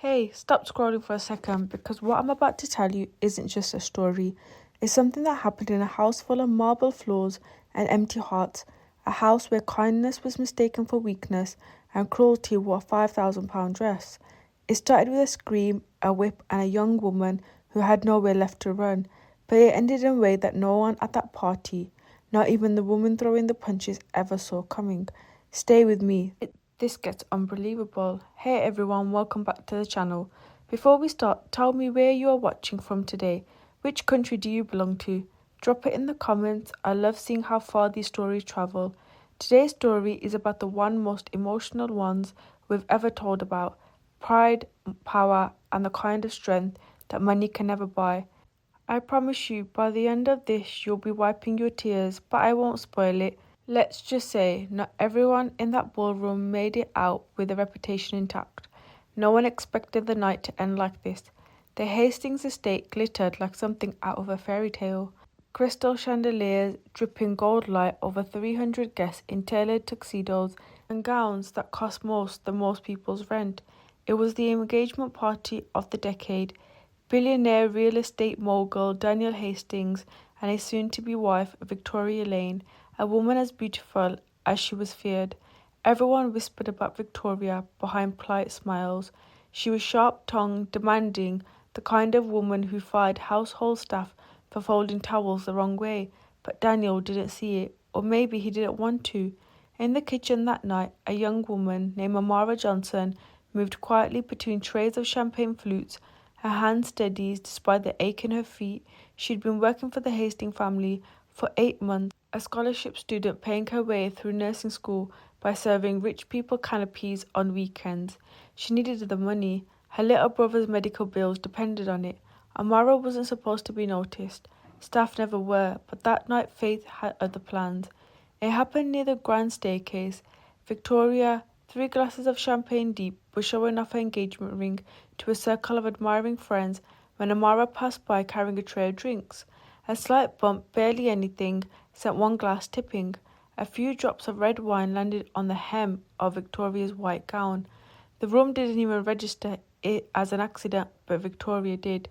Hey, stop scrolling for a second because what I'm about to tell you isn't just a story. It's something that happened in a house full of marble floors and empty hearts, a house where kindness was mistaken for weakness and cruelty wore a £5,000 dress. It started with a scream, a whip, and a young woman who had nowhere left to run, but it ended in a way that no one at that party, not even the woman throwing the punches, ever saw coming. Stay with me. This gets unbelievable. Hey everyone, welcome back to the channel. Before we start, tell me where you are watching from today. Which country do you belong to? Drop it in the comments. I love seeing how far these stories travel. Today's story is about the one most emotional ones we've ever told about. Pride, power, and the kind of strength that money can never buy. I promise you, by the end of this, you'll be wiping your tears, but I won't spoil it. Let's just say, not everyone in that ballroom made it out with their reputation intact. No one expected the night to end like this. The Hastings estate glittered like something out of a fairy tale. Crystal chandeliers dripping gold light over 300 guests in tailored tuxedos and gowns that cost most people's rent. It was the engagement party of the decade. Billionaire real estate mogul Daniel Hastings and his soon-to-be wife Victoria Lane, a woman as beautiful as she was feared. Everyone whispered about Victoria behind polite smiles. She was sharp-tongued, demanding, the kind of woman who fired household staff for folding towels the wrong way. But Daniel didn't see it, or maybe he didn't want to. In the kitchen that night, a young woman named Amara Johnson moved quietly between trays of champagne flutes, her hands steady despite the ache in her feet. She'd been working for the Hastings family for 8 months, a scholarship student paying her way through nursing school by serving rich people canapes on weekends. She needed the money. Her little brother's medical bills depended on it. Amara wasn't supposed to be noticed. Staff never were, but that night Faith had other plans. It happened near the grand staircase. Victoria, 3 glasses of champagne deep, was showing off her engagement ring to a circle of admiring friends when Amara passed by carrying a tray of drinks. A slight bump, barely anything, sent one glass tipping. A few drops of red wine landed on the hem of Victoria's white gown. The room didn't even register it as an accident, but Victoria did.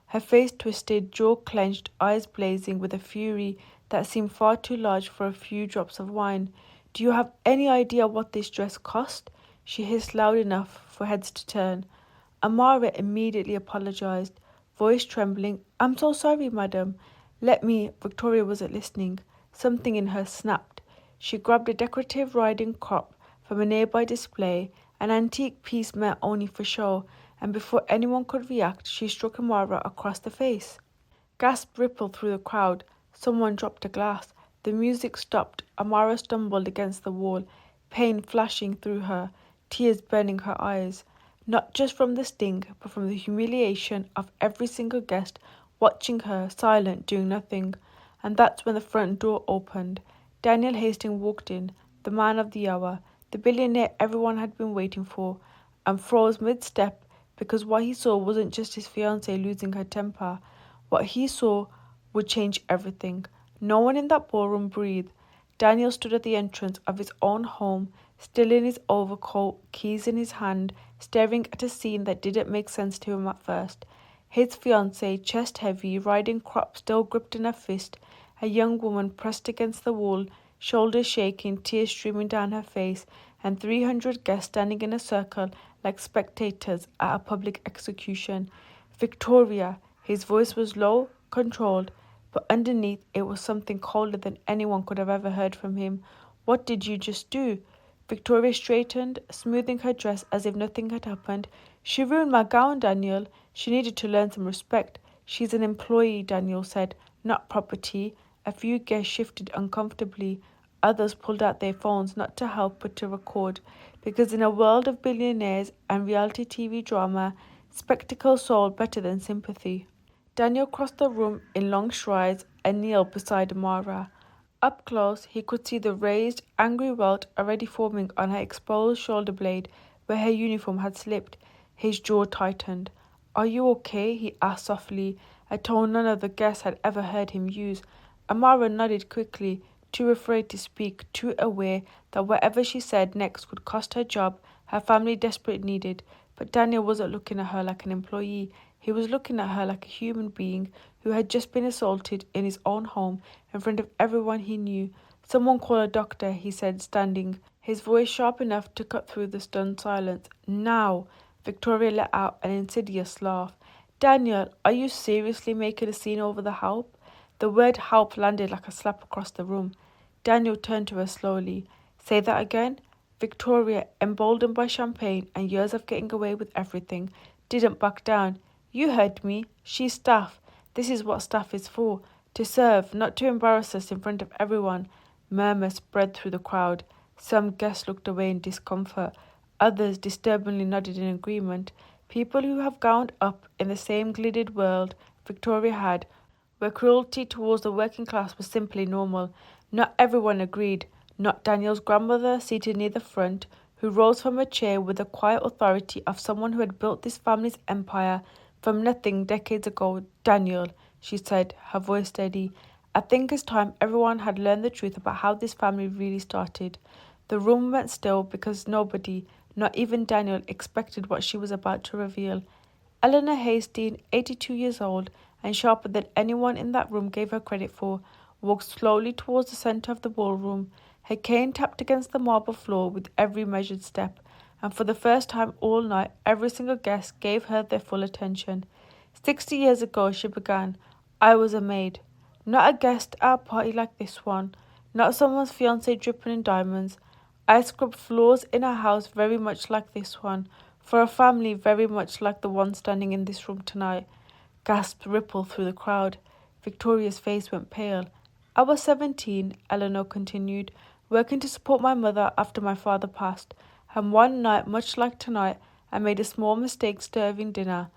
Her face twisted, jaw clenched, eyes blazing with a fury that seemed far too large for a few drops of wine. "Do you have any idea what this dress cost?" she hissed loud enough for heads to turn. Amara immediately apologized, voice trembling. "I'm so sorry, madam. Let me—" Victoria wasn't listening. Something in her snapped. She grabbed a decorative riding crop from a nearby display, an antique piece meant only for show, and before anyone could react, she struck Amara across the face. Gasps rippled through the crowd. Someone dropped a glass. The music stopped. Amara stumbled against the wall, pain flashing through her, tears burning her eyes. Not just from the sting, but from the humiliation of every single guest watching her, silent, doing nothing. And that's when the front door opened. Daniel Hastings walked in, the man of the hour, the billionaire everyone had been waiting for, and froze mid-step because what he saw wasn't just his fiancée losing her temper. What he saw would change everything. No one in that ballroom breathed. Daniel stood at the entrance of his own home, still in his overcoat, keys in his hand, staring at a scene that didn't make sense to him at first. His fiancée, chest heavy, riding crop still gripped in her fist, a young woman pressed against the wall, shoulders shaking, tears streaming down her face, and 300 guests standing in a circle like spectators at a public execution. "Victoria!" His voice was low, controlled, but underneath it was something colder than anyone could have ever heard from him. "What did you just do?" Victoria straightened, smoothing her dress as if nothing had happened. "She ruined my gown, Daniel. She needed to learn some respect. She's an employee," Daniel said, "not property." A few guests shifted uncomfortably. Others pulled out their phones, not to help but to record, because in a world of billionaires and reality TV drama, spectacle sold better than sympathy. Daniel crossed the room in long strides and kneeled beside Amara. Up close, he could see the raised, angry welt already forming on her exposed shoulder blade where her uniform had slipped. His jaw tightened. "Are you okay?" he asked softly, a tone none of the guests had ever heard him use. Amara nodded quickly, too afraid to speak, too aware that whatever she said next would cost her job her family desperately needed. But Daniel wasn't looking at her like an employee. He was looking at her like a human being who had just been assaulted in his own home in front of everyone he knew. Someone call a doctor, he said, standing, his voice sharp enough to cut through the stunned silence. Now! Victoria let out an insidious laugh. Daniel, are you seriously making a scene over the help? The word help landed like a slap across the room. Daniel turned to her slowly. Say that again? Victoria, emboldened by champagne and years of getting away with everything, didn't back down. You heard me. She's staff. This is what staff is for. To serve, not to embarrass us in front of everyone. Murmurs spread through the crowd. Some guests looked away in discomfort. Others disturbingly nodded in agreement. People who have grown up in the same glittered world Victoria had, where cruelty towards the working class was simply normal. Not everyone agreed. Not Daniel's grandmother, seated near the front, who rose from her chair with the quiet authority of someone who had built this family's empire from nothing decades ago. Daniel, she said, her voice steady. I think it's time everyone had learned the truth about how this family really started. The room went still because nobody, not even Daniel, expected what she was about to reveal. Eleanor Hastings, 82 years old, and sharper than anyone in that room gave her credit for, walked slowly towards the centre of the ballroom. Her cane tapped against the marble floor with every measured step, and for the first time all night, every single guest gave her their full attention. 60 years ago, she began, I was a maid. Not a guest at a party like this one, not someone's fiancé dripping in diamonds. I scrubbed floors in a house very much like this one, for a family very much like the one standing in this room tonight. Gasps rippled through the crowd. Victoria's face went pale. I was 17, Eleanor continued, working to support my mother after my father passed, and one night, much like tonight, I made a small mistake serving dinner.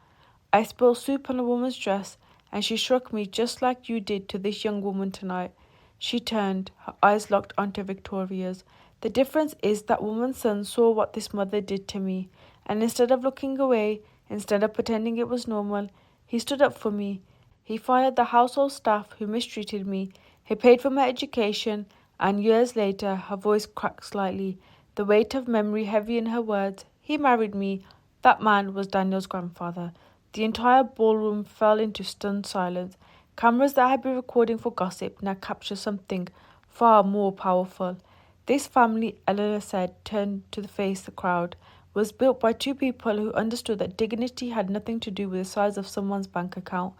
I spilled soup on a woman's dress, and she struck me just like you did to this young woman tonight. She turned, her eyes locked onto Victoria's. The difference is that woman's son saw what this mother did to me, and instead of looking away, instead of pretending it was normal, he stood up for me. He fired the household staff who mistreated me. He paid for my education, and years later, her voice cracked slightly, the weight of memory heavy in her words. He married me. That man was Daniel's grandfather. The entire ballroom fell into stunned silence. Cameras that had been recording for gossip now captured something far more powerful. This family, Eleanor said, turned to face the crowd, was built by two people who understood that dignity had nothing to do with the size of someone's bank account,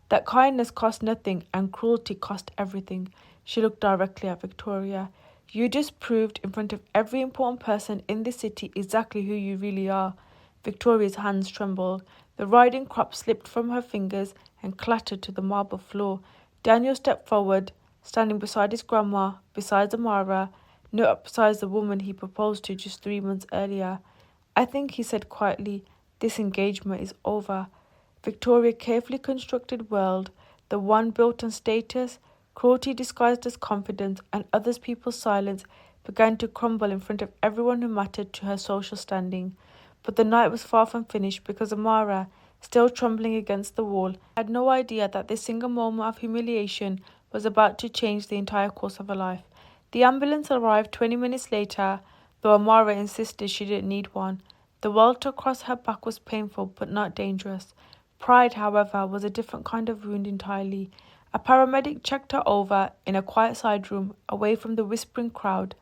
that kindness cost nothing and cruelty cost everything. She looked directly at Victoria. You just proved in front of every important person in this city exactly who you really are. Victoria's hands trembled. The riding crop slipped from her fingers and clattered to the marble floor. Daniel stepped forward, standing beside his grandma, beside Amara, not beside the woman he proposed to just 3 months earlier. I think, he said quietly, this engagement is over. Victoria's carefully constructed world, the one built on status, cruelty disguised as confidence, and other people's silence, began to crumble in front of everyone who mattered to her social standing. But the night was far from finished because Amara, still trembling against the wall, had no idea that this single moment of humiliation was about to change the entire course of her life. The ambulance arrived 20 minutes later, though Amara insisted she didn't need one. The welt across her back was painful but not dangerous. Pride, however, was a different kind of wound entirely. A paramedic checked her over in a quiet side room, away from the whispering crowd.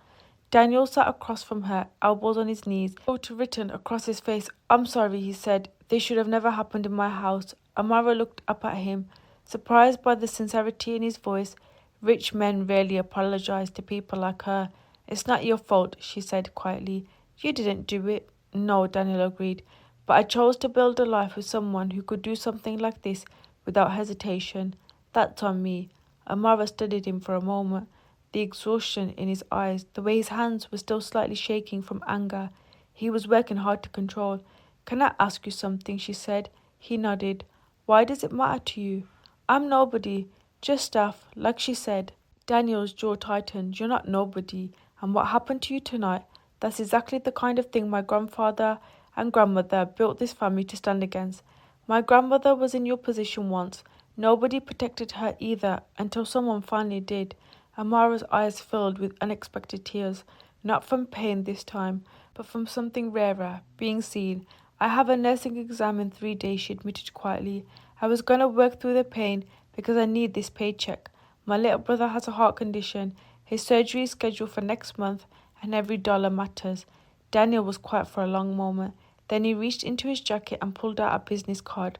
Daniel sat across from her, elbows on his knees, photo written across his face. I'm sorry, he said. This should have never happened in my house. Amara looked up at him, surprised by the sincerity in his voice. Rich men rarely apologize to people like her. It's not your fault, she said quietly. You didn't do it. No, Daniel agreed. But I chose to build a life with someone who could do something like this without hesitation. That's on me. Amara studied him for a moment, the exhaustion in his eyes, the way his hands were still slightly shaking from anger. He was working hard to control. Can I ask you something, she said. He nodded. Why does it matter to you? I'm nobody, just staff, like she said. Daniel's jaw tightened. You're not nobody, and what happened to you tonight, that's exactly the kind of thing my grandfather and grandmother built this family to stand against. My grandmother was in your position once. Nobody protected her either until someone finally did. Amara's eyes filled with unexpected tears, not from pain this time, but from something rarer, being seen. I have a nursing exam in 3 days, she admitted quietly. I was gonna work through the pain because I need this paycheck. My little brother has a heart condition. His surgery is scheduled for next month, and every dollar matters. Daniel was quiet for a long moment. Then he reached into his jacket and pulled out a business card,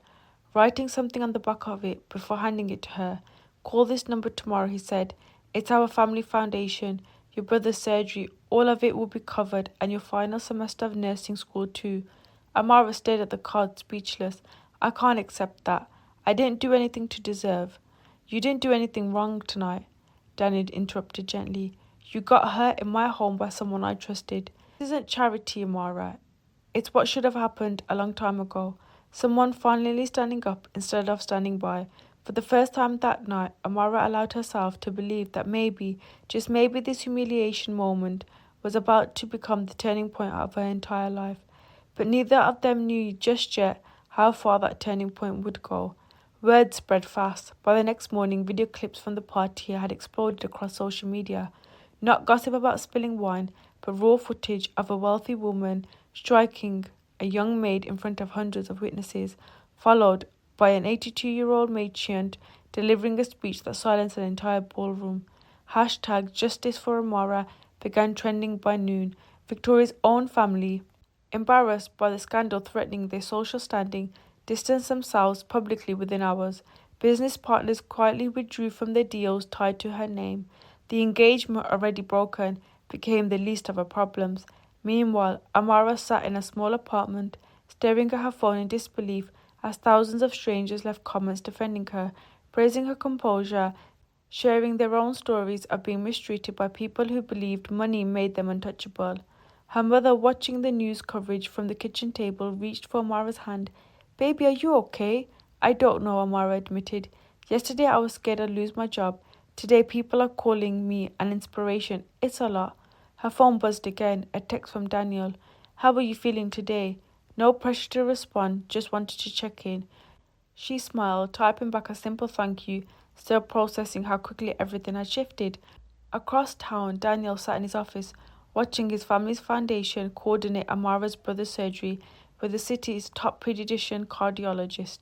writing something on the back of it before handing it to her. Call this number tomorrow, he said. It's our family foundation. Your brother's surgery, all of it will be covered, and your final semester of nursing school too. Amara stared at the card, speechless. I can't accept that. I didn't do anything to deserve. You didn't do anything wrong tonight, Daniel interrupted gently. You got hurt in my home by someone I trusted. This isn't charity, Amara. It's what should have happened a long time ago. Someone finally standing up instead of standing by. For the first time that night, Amara allowed herself to believe that maybe, just maybe, this humiliation moment was about to become the turning point of her entire life. But neither of them knew just yet how far that turning point would go. Word spread fast. By the next morning, video clips from the party had exploded across social media. Not gossip about spilling wine, but raw footage of a wealthy woman striking a young maid in front of hundreds of witnesses, followed by an 82-year-old matriarch delivering a speech that silenced an entire ballroom. Hashtag Justice for Amara began trending by noon. Victoria's own family, embarrassed by the scandal threatening their social standing, distanced themselves publicly within hours. Business partners quietly withdrew from the deals tied to her name. The engagement, already broken, became the least of her problems. Meanwhile, Amara sat in a small apartment, staring at her phone in disbelief as thousands of strangers left comments defending her, praising her composure, sharing their own stories of being mistreated by people who believed money made them untouchable. Her mother, watching the news coverage from the kitchen table, reached for Amara's hand. Baby, are you okay? I don't know, Amara admitted. Yesterday I was scared I'd lose my job. Today people are calling me an inspiration. It's a lot. Her phone buzzed again, a text from Daniel. How are you feeling today? No pressure to respond, just wanted to check in. She smiled, typing back a simple thank you, still processing how quickly everything had shifted. Across town, Daniel sat in his office, watching his family's foundation coordinate Amara's brother's surgery with the city's top pediatrician cardiologist.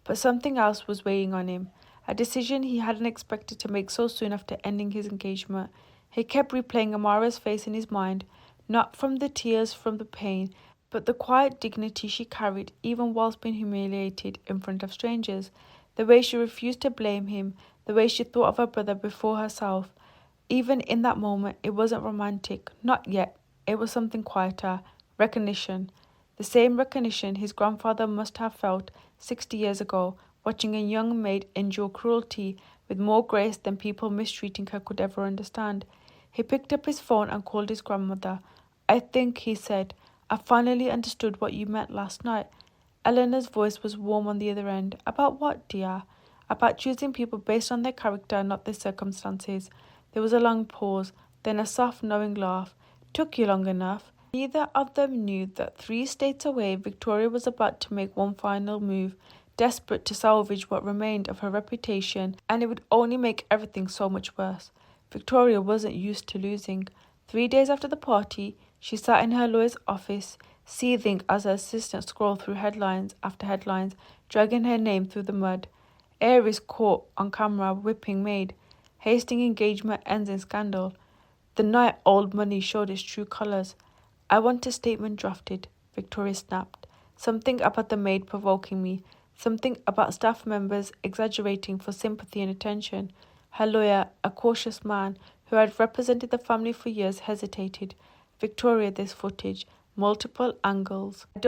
But something else was weighing on him, a decision he hadn't expected to make so soon after ending his engagement. He kept replaying Amara's face in his mind, not from the tears from the pain, but the quiet dignity she carried even whilst being humiliated in front of strangers. The way she refused to blame him, the way she thought of her brother before herself. Even in that moment, it wasn't romantic, not yet. It was something quieter, recognition. The same recognition his grandfather must have felt 60 years ago, watching a young maid endure cruelty with more grace than people mistreating her could ever understand. He picked up his phone and called his grandmother. I think, he said, I finally understood what you meant last night. Eleanor's voice was warm on the other end. About what, dear? About choosing people based on their character, not their circumstances. There was a long pause, then a soft, knowing laugh. Took you long enough. Neither of them knew that 3 states away, Victoria was about to make one final move, desperate to salvage what remained of her reputation, and it would only make everything so much worse. Victoria wasn't used to losing. 3 days after the party, she sat in her lawyer's office, seething as her assistant scrolled through headlines after headlines, dragging her name through the mud. Aries caught on camera whipping Maid. Hastings engagement ends in scandal. The night old money showed its true colours. I want a statement drafted, Victoria snapped. Something about the maid provoking me. Something about staff members exaggerating for sympathy and attention. Her lawyer, a cautious man who had represented the family for years, hesitated. Victoria, this footage. Multiple angles. I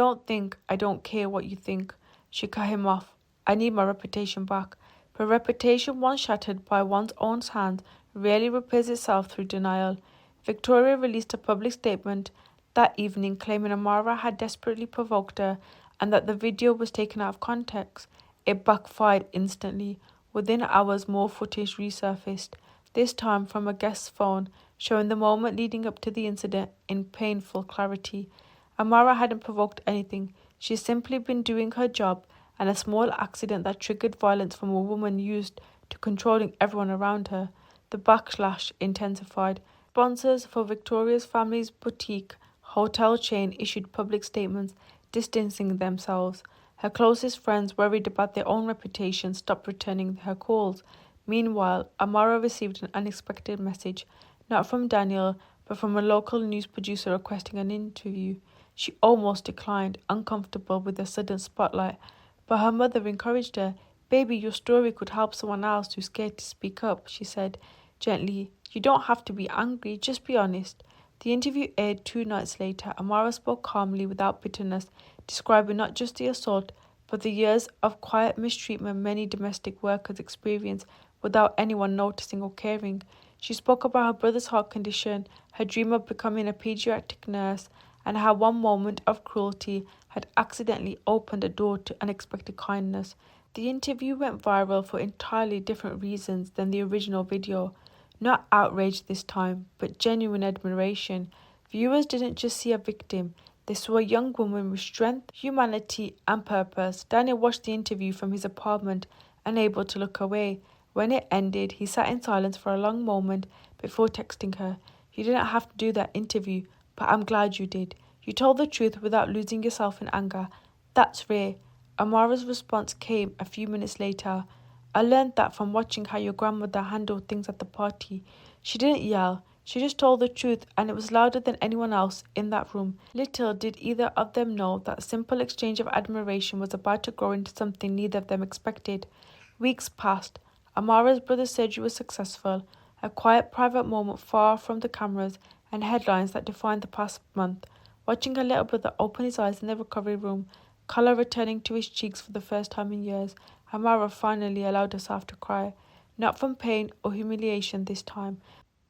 don't care what you think. She cut him off. I need my reputation back. But reputation once shattered by one's own hands rarely repairs itself through denial. Victoria released a public statement that evening claiming Amara had desperately provoked her and that the video was taken out of context. It backfired instantly. Within hours, more footage resurfaced, this time from a guest's phone, showing the moment leading up to the incident in painful clarity. Amara hadn't provoked anything. She'd simply been doing her job, and a small accident that triggered violence from a woman used to controlling everyone around her. The backlash intensified. Sponsors for Victoria's family's boutique hotel chain issued public statements distancing themselves. Her closest friends, worried about their own reputation, stopped returning her calls. Meanwhile, Amara received an unexpected message, not from Daniel, but from a local news producer requesting an interview. She almost declined, uncomfortable with the sudden spotlight, but her mother encouraged her. "Baby, your story could help someone else who's scared to speak up," she said gently. "You don't have to be angry, just be honest." The interview aired 2 nights later. Amara spoke calmly, without bitterness, describing not just the assault, but the years of quiet mistreatment many domestic workers experience without anyone noticing or caring. She spoke about her brother's heart condition, her dream of becoming a pediatric nurse, and how one moment of cruelty had accidentally opened a door to unexpected kindness. The interview went viral for entirely different reasons than the original video. Not outrage this time, but genuine admiration. Viewers didn't just see a victim, they saw a young woman with strength, humanity, and purpose. Daniel watched the interview from his apartment, unable to look away. When it ended, he sat in silence for a long moment before texting her. "You didn't have to do that interview, but I'm glad you did. You told the truth without losing yourself in anger. That's rare." Amara's response came a few minutes later. "I learned that from watching how your grandmother handled things at the party. She didn't yell, she just told the truth, and it was louder than anyone else in that room." Little did either of them know that simple exchange of admiration was about to grow into something neither of them expected. Weeks passed. Amara's brother's surgery was successful, a quiet private moment far from the cameras and headlines that defined the past month. Watching her little brother open his eyes in the recovery room, colour returning to his cheeks for the first time in years, Amara finally allowed herself to cry, not from pain or humiliation this time,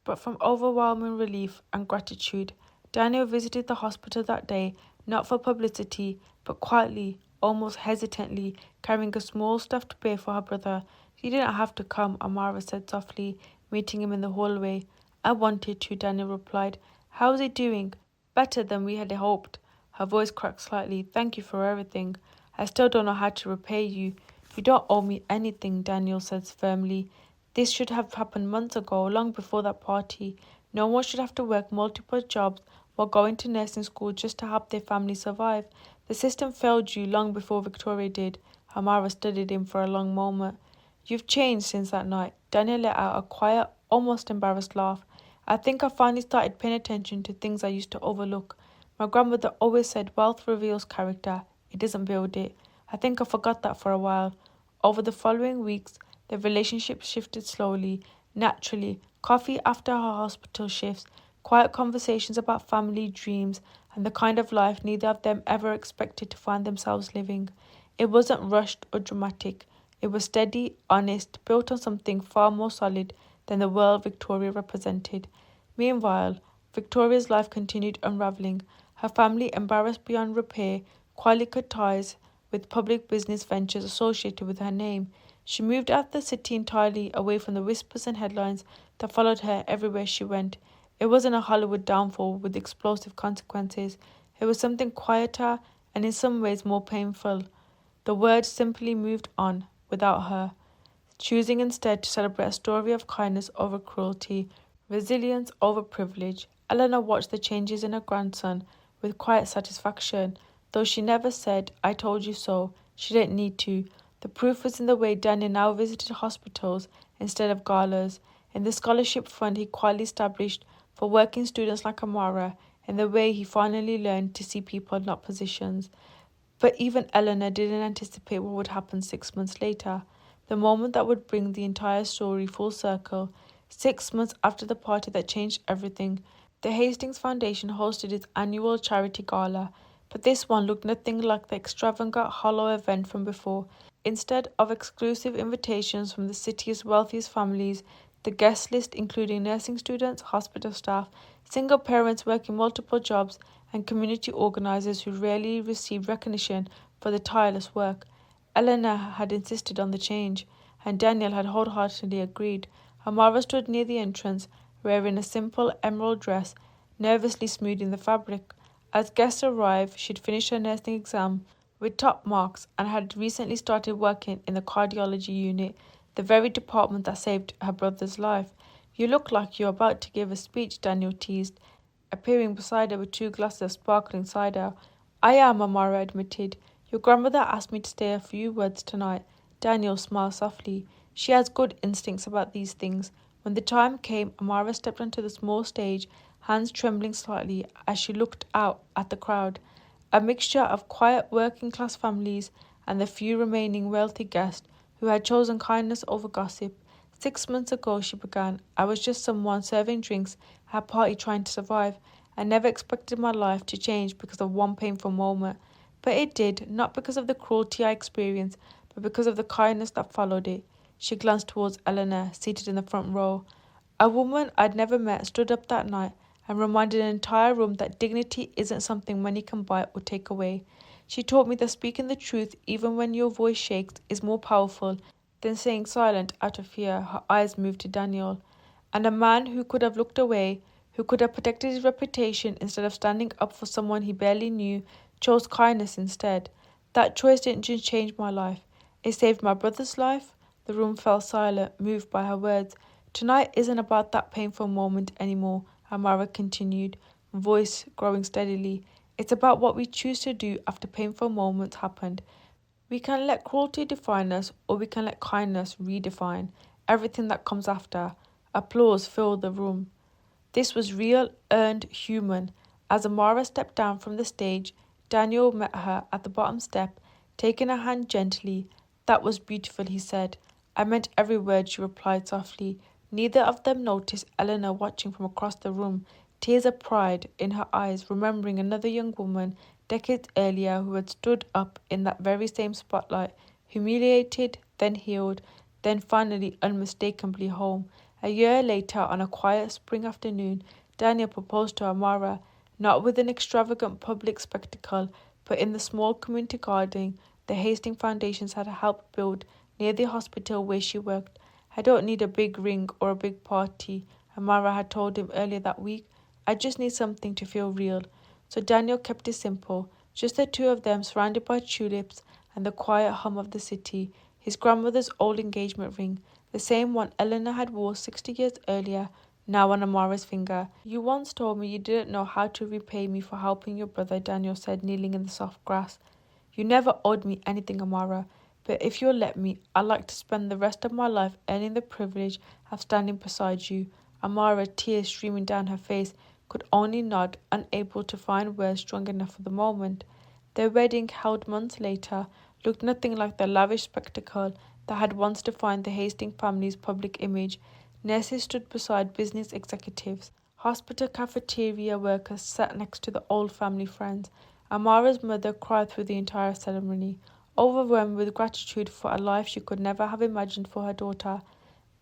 but from overwhelming relief and gratitude. Daniel visited the hospital that day, not for publicity, but quietly, almost hesitantly, carrying a small stuffed bear for her brother. "You didn't have to come," Amara said softly, meeting him in the hallway. "I wanted to," Daniel replied. "How's he doing?" "Better than we had hoped." Her voice cracked slightly. "Thank you for everything. I still don't know how to repay you." "You don't owe me anything," Daniel said firmly. "This should have happened months ago, long before that party. No one should have to work multiple jobs while going to nursing school just to help their family survive. The system failed you long before Victoria did." Amara studied him for a long moment. "You've changed since that night." Daniel let out a quiet, almost embarrassed laugh. "I think I finally started paying attention to things I used to overlook. My grandmother always said wealth reveals character, it doesn't build it. I think I forgot that for a while." Over the following weeks, the relationship shifted slowly, naturally. Coffee after her hospital shifts, quiet conversations about family, dreams, and the kind of life neither of them ever expected to find themselves living. It wasn't rushed or dramatic. It was steady, honest, built on something far more solid than the world Victoria represented. Meanwhile, Victoria's life continued unravelling. Her family, embarrassed beyond repair, quietly cut ties with public business ventures associated with her name. She moved out of the city entirely, away from the whispers and headlines that followed her everywhere she went. It wasn't a Hollywood downfall with explosive consequences. It was something quieter and in some ways more painful. The world simply moved on without her, choosing instead to celebrate a story of kindness over cruelty, resilience over privilege. Eleanor watched the changes in her grandson with quiet satisfaction. Though she never said, "I told you so," she didn't need to. The proof was in the way Daniel now visited hospitals instead of galas, in the scholarship fund he quietly established for working students like Amara, in the way he finally learned to see people, not positions. But even Eleanor didn't anticipate what would happen 6 months later, the moment that would bring the entire story full circle. 6 months after the party that changed everything, the Hastings Foundation hosted its annual charity gala, but this one looked nothing like the extravagant, hollow event from before. Instead of exclusive invitations from the city's wealthiest families, the guest list including nursing students, hospital staff, single parents working multiple jobs, and community organisers who rarely received recognition for their tireless work. Eleanor had insisted on the change, and Daniel had wholeheartedly agreed. Amara stood near the entrance, wearing a simple emerald dress, nervously smoothing the fabric. As guests arrived, she'd finished her nursing exam with top marks and had recently started working in the cardiology unit, the very department that saved her brother's life. "You look like you're about to give a speech," Daniel teased, appearing beside her with 2 glasses of sparkling cider. I am, Amara admitted. Your grandmother asked me to say a few words tonight. Daniel smiled softly. She has good instincts about these things. When the time came, Amara stepped onto the small stage, hands trembling slightly as she looked out at the crowd. A mixture of quiet working class families and the few remaining wealthy guests who had chosen kindness over gossip. 6 months ago, she began, I was just someone serving drinks at a party trying to survive. I never expected my life to change because of one painful moment. But it did, not because of the cruelty I experienced, but because of the kindness that followed it. She glanced towards Eleanor, seated in the front row. A woman I'd never met stood up that night and reminded an entire room that dignity isn't something money can buy or take away. She taught me that speaking the truth, even when your voice shakes, is more powerful than staying silent out of fear. Her eyes moved to Daniel. And a man who could have looked away, who could have protected his reputation instead of standing up for someone he barely knew, chose kindness instead. That choice didn't just change my life, it saved my brother's life. The room fell silent, moved by her words. Tonight isn't about that painful moment anymore, Amara continued, voice growing steadily. It's about what we choose to do after painful moments happened. We can let cruelty define us, or we can let kindness redefine everything that comes after. Applause filled the room. This was real, earned, human. As Amara stepped down from the stage, Daniel met her at the bottom step, taking her hand gently. That was beautiful, he said. I meant every word, she replied softly. Neither of them noticed Eleanor watching from across the room, tears of pride in her eyes, remembering another young woman decades earlier who had stood up in that very same spotlight, humiliated, then healed, then finally unmistakably home. A year later, on a quiet spring afternoon, Daniel proposed to Amara, not with an extravagant public spectacle, but in the small community garden the Hastings Foundations had helped build near the hospital where she worked. I don't need a big ring or a big party, Amara had told him earlier that week. I just need something to feel real. So Daniel kept it simple, just the two of them surrounded by tulips and the quiet hum of the city. His grandmother's old engagement ring, the same one Eleanor had worn 60 years earlier, now on Amara's finger. You once told me you didn't know how to repay me for helping your brother, Daniel said, kneeling in the soft grass. You never owed me anything, Amara, but if you'll let me, I'd like to spend the rest of my life earning the privilege of standing beside you. Amara, tears streaming down her face, could only nod, unable to find words strong enough for the moment. Their wedding, held months later, looked nothing like the lavish spectacle that had once defined the Hastings family's public image. Nurses stood beside business executives. Hospital cafeteria workers sat next to the old family friends. Amara's mother cried through the entire ceremony, overwhelmed with gratitude for a life she could never have imagined for her daughter.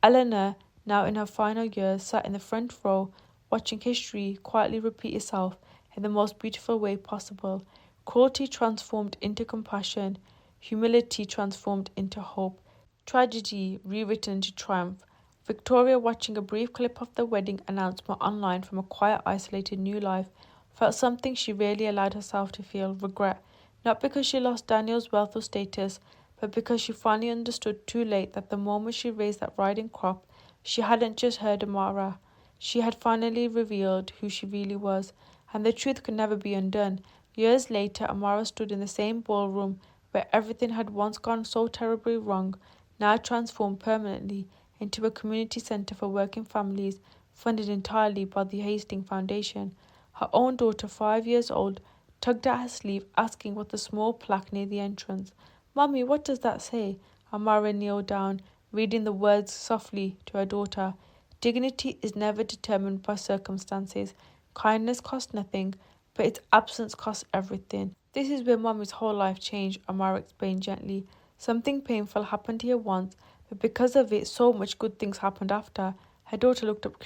Eleanor, now in her final years, sat in the front row, watching history quietly repeat itself in the most beautiful way possible. Cruelty transformed into compassion, humility transformed into hope, tragedy rewritten into triumph. Victoria, watching a brief clip of the wedding announcement online from a quiet, isolated new life, felt something she rarely allowed herself to feel: regret. Not because she lost Daniel's wealth or status, but because she finally understood too late that the moment she raised that riding crop, she hadn't just heard Amara. She had finally revealed who she really was, and the truth could never be undone. Years later, Amara stood in the same ballroom where everything had once gone so terribly wrong, now transformed permanently into a community centre for working families, funded entirely by the Hastings Foundation. Her own daughter, 5 years old, tugged at her sleeve, asking what the small plaque near the entrance. Mummy, what does that say? Amara kneeled down, reading the words softly to her daughter. Dignity is never determined by circumstances. Kindness costs nothing, but its absence costs everything. This is where Mummy's whole life changed, Amara explained gently. Something painful happened here once, but because of it, so much good things happened after. Her daughter looked up